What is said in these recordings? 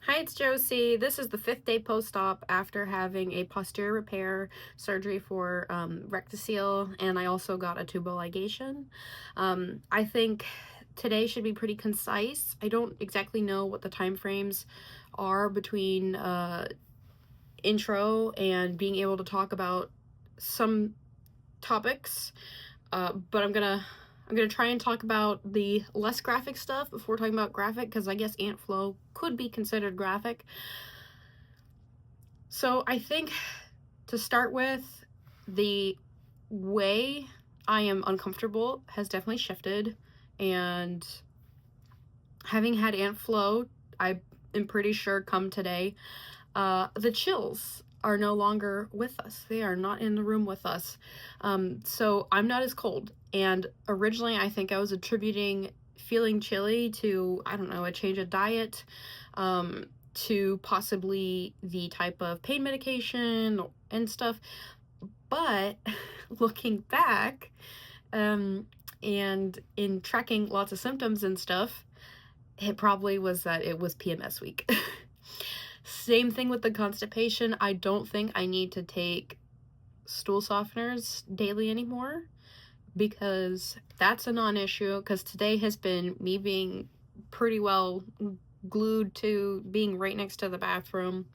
Hi, it's Josie. This is the 5th day post-op after having a posterior repair surgery for rectocele, and I also got a tubal ligation. I think today should be pretty concise. I don't exactly know what the time frames are between intro and being able to talk about some topics, but I'm gonna try and talk about the less graphic stuff before talking about graphic, because I guess Aunt Flo could be considered graphic. So I think to start with, the way I am uncomfortable has definitely shifted, and having had Aunt Flo, I am pretty sure come today, the chills are no longer with us. They are not in the room with us. So I'm not as cold. And originally I think I was attributing feeling chilly to, I don't know, a change of diet, to possibly the type of pain medication and stuff. But looking back, and in tracking lots of symptoms and stuff, it probably was that it was PMS week. Same thing with the constipation. I don't think I need to take stool softeners daily anymore, because that's a non-issue, because today has been me being pretty well glued to being right next to the bathroom,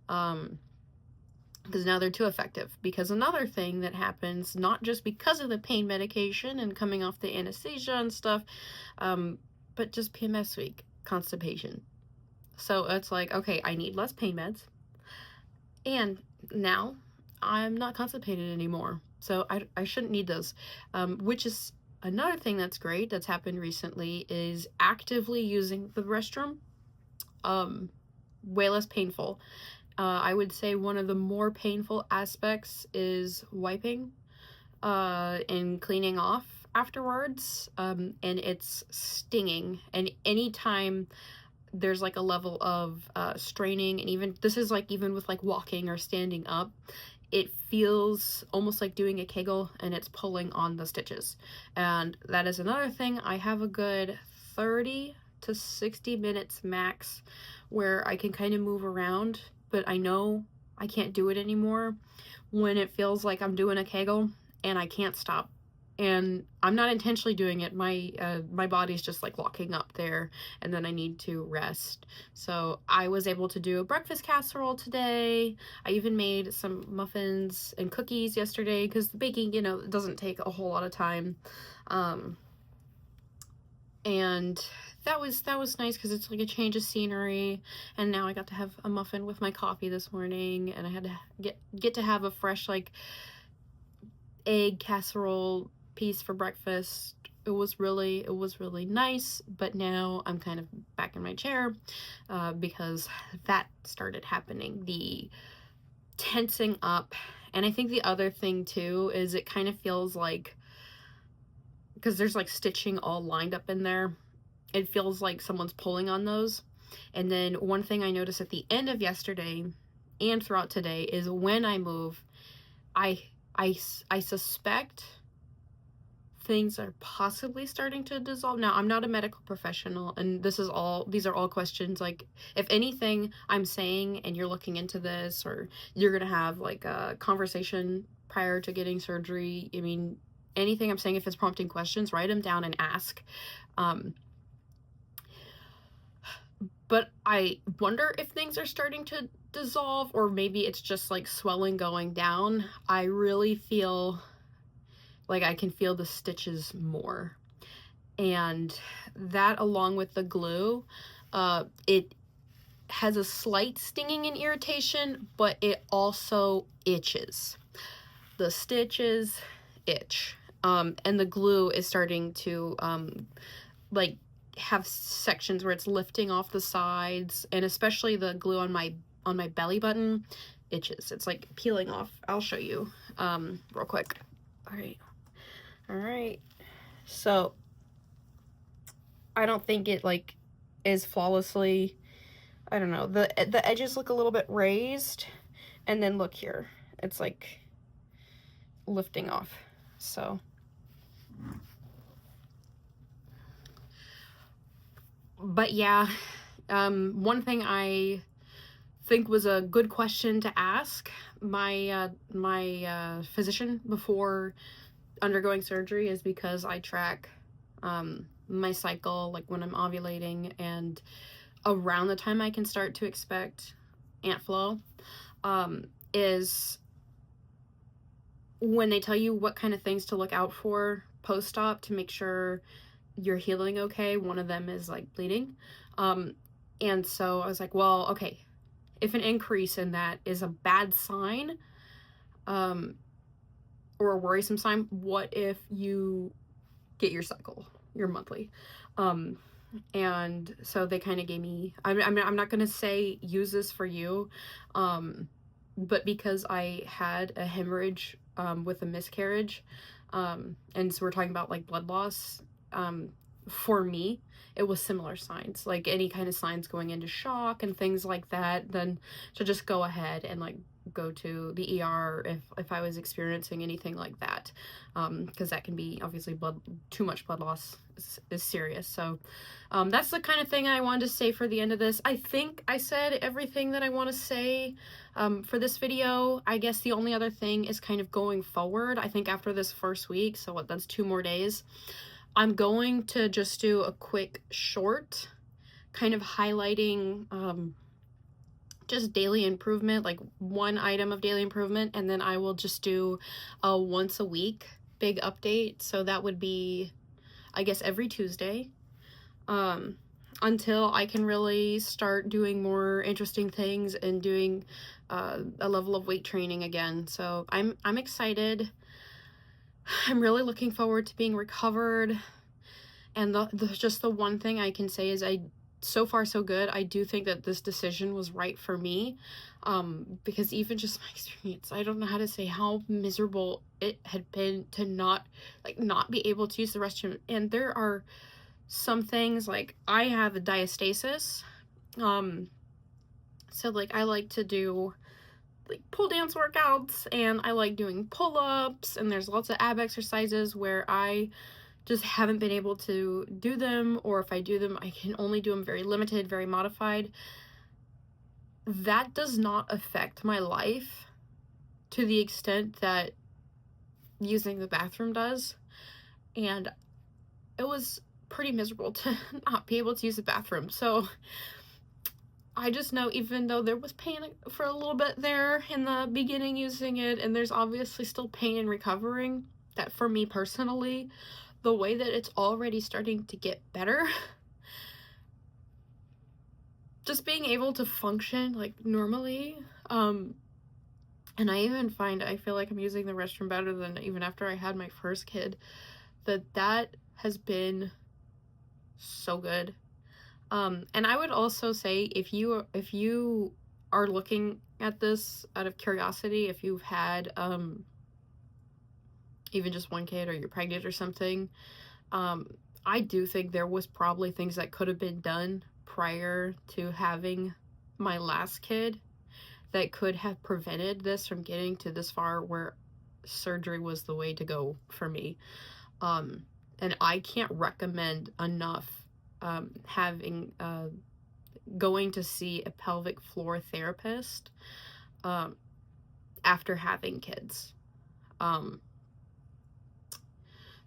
because now they're too effective. Because another thing that happens, not just because of the pain medication and coming off the anesthesia and stuff, but just PMS week, constipation. So it's like, okay, I need less pain meds, and now I'm not constipated anymore. So I shouldn't need those, which is another thing that's great that's happened recently, is actively using the restroom. Way less painful. I would say one of the more painful aspects is wiping and cleaning off afterwards, and it's stinging. And anytime there's like a level of straining, and even this is like even with like walking or standing up, it feels almost like doing a Kegel, and it's pulling on the stitches. And that is another thing. I have a good 30 to 60 minutes max where I can kind of move around, but I know I can't do it anymore when it feels like I'm doing a Kegel and I can't stop. And I'm not intentionally doing it. My body's just like locking up there, and then I need to rest. So I was able to do a breakfast casserole today. I even made some muffins and cookies yesterday, because the baking, it doesn't take a whole lot of time. And that was nice, because it's like a change of scenery. And now I got to have a muffin with my coffee this morning, and I had to get to have a fresh like egg casserole piece for breakfast. It was really nice. But now I'm kind of back in my chair, because that started happening, the tensing up. And I think the other thing too is it kind of feels like, because there's like stitching all lined up in there, it feels like someone's pulling on those. And then one thing I noticed at the end of yesterday and throughout today is when I move, I suspect things are possibly starting to dissolve. Now, I'm not a medical professional, and these are all questions. Like, if anything I'm saying and you're looking into this, or you're gonna have like a conversation prior to getting surgery, I mean, anything I'm saying, if it's prompting questions, write them down and ask. But I wonder if things are starting to dissolve, or maybe it's just like swelling going down. I really feel like I can feel the stitches more. And that, along with the glue, it has a slight stinging and irritation, but it also itches. The stitches itch. And the glue is starting to like have sections where it's lifting off the sides, and especially the glue on my belly button itches. It's like peeling off. I'll show you real quick. All right. So I don't think it like is flawlessly, I don't know, the edges look a little bit raised, and then look here, it's like lifting off. So but yeah, One thing I think was a good question to ask my physician before undergoing surgery is because I track my cycle, like when I'm ovulating and around the time I can start to expect Aunt Flo, is when they tell you what kind of things to look out for post-op to make sure you're healing okay. One of them is like bleeding. And so I was like, well, okay, if an increase in that is a bad sign, or a worrisome sign, what if you get your cycle, your monthly? And so they kind of gave me, I'm not going to say use this for you, but because I had a hemorrhage with a miscarriage, and so we're talking about like blood loss, for me, it was similar signs, like any kind of signs going into shock and things like that, then to just go ahead and like go to the ER if I was experiencing anything like that, because that can be obviously too much blood loss is serious. So that's the kind of thing I wanted to say for the end of this. I think I said everything that I want to say for this video. I guess the only other thing is kind of going forward. I think after this first week, so what, that's 2 more days, I'm going to just do a quick short kind of highlighting just daily improvement, like one item of daily improvement, and then I will just do a once a week big update. So that would be, I guess, every Tuesday, until I can really start doing more interesting things and doing a level of weight training again. So I'm excited. I'm really looking forward to being recovered. And just the one thing I can say is so far so good. I do think that this decision was right for me, because even just my experience, I don't know how to say how miserable it had been to not be able to use the restroom. And there are some things, like I have a diastasis, so like I like to do like pole dance workouts, and I like doing pull-ups, and there's lots of ab exercises where I just haven't been able to do them, or if I do them, I can only do them very limited, very modified. That does not affect my life to the extent that using the bathroom does, and it was pretty miserable to not be able to use the bathroom. So I just know, even though there was pain for a little bit there in the beginning using it, and there's obviously still pain in recovering, that for me personally, the way that it's already starting to get better, just being able to function like normally, and I even I feel like I'm using the restroom better than even after I had my first kid, that has been so good. And I would also say, if you are looking at this out of curiosity, if you've had even just one kid, or you're pregnant or something, I do think there was probably things that could have been done prior to having my last kid that could have prevented this from getting to this far, where surgery was the way to go for me. And I can't recommend enough going to see a pelvic floor therapist after having kids.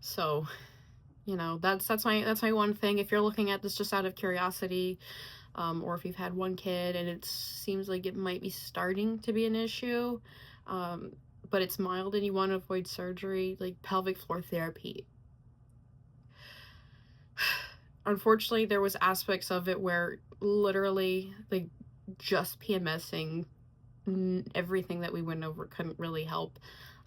So, you know, that's my one thing. If you're looking at this just out of curiosity, or if you've had one kid and it seems like it might be starting to be an issue, but it's mild and you want to avoid surgery, like pelvic floor therapy. Unfortunately, there was aspects of it where literally, like, just PMSing, everything that we went over couldn't really help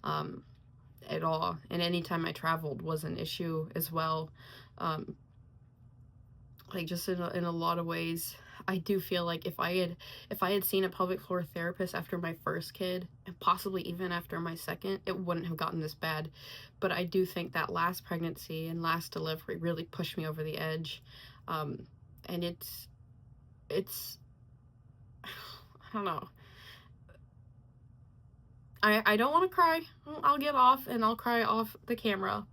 at all. And anytime I traveled was an issue as well. Like, just in a lot of ways, I do feel like if I had seen a pelvic floor therapist after my first kid, and possibly even after my second, it wouldn't have gotten this bad. But I do think that last pregnancy and last delivery really pushed me over the edge. And it's I don't know. I don't want to cry. I'll get off and I'll cry off the camera.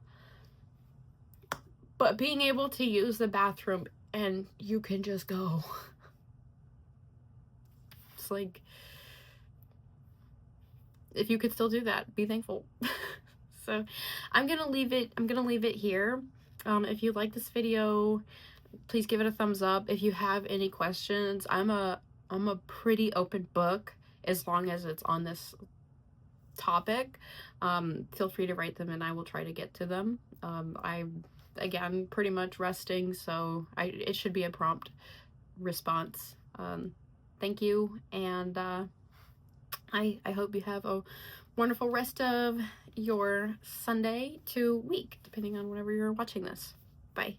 But being able to use the bathroom and you can just go it's like, if you could still do that, be thankful. So I'm gonna leave it here. If you like this video, please give it a thumbs up. If you have any questions, I'm a pretty open book as long as it's on this topic. Feel free to write them and I will try to get to them. I'm, again, pretty much resting, so it should be a prompt response. Thank you, and I hope you have a wonderful rest of your Sunday to week, depending on whenever you're watching this. Bye.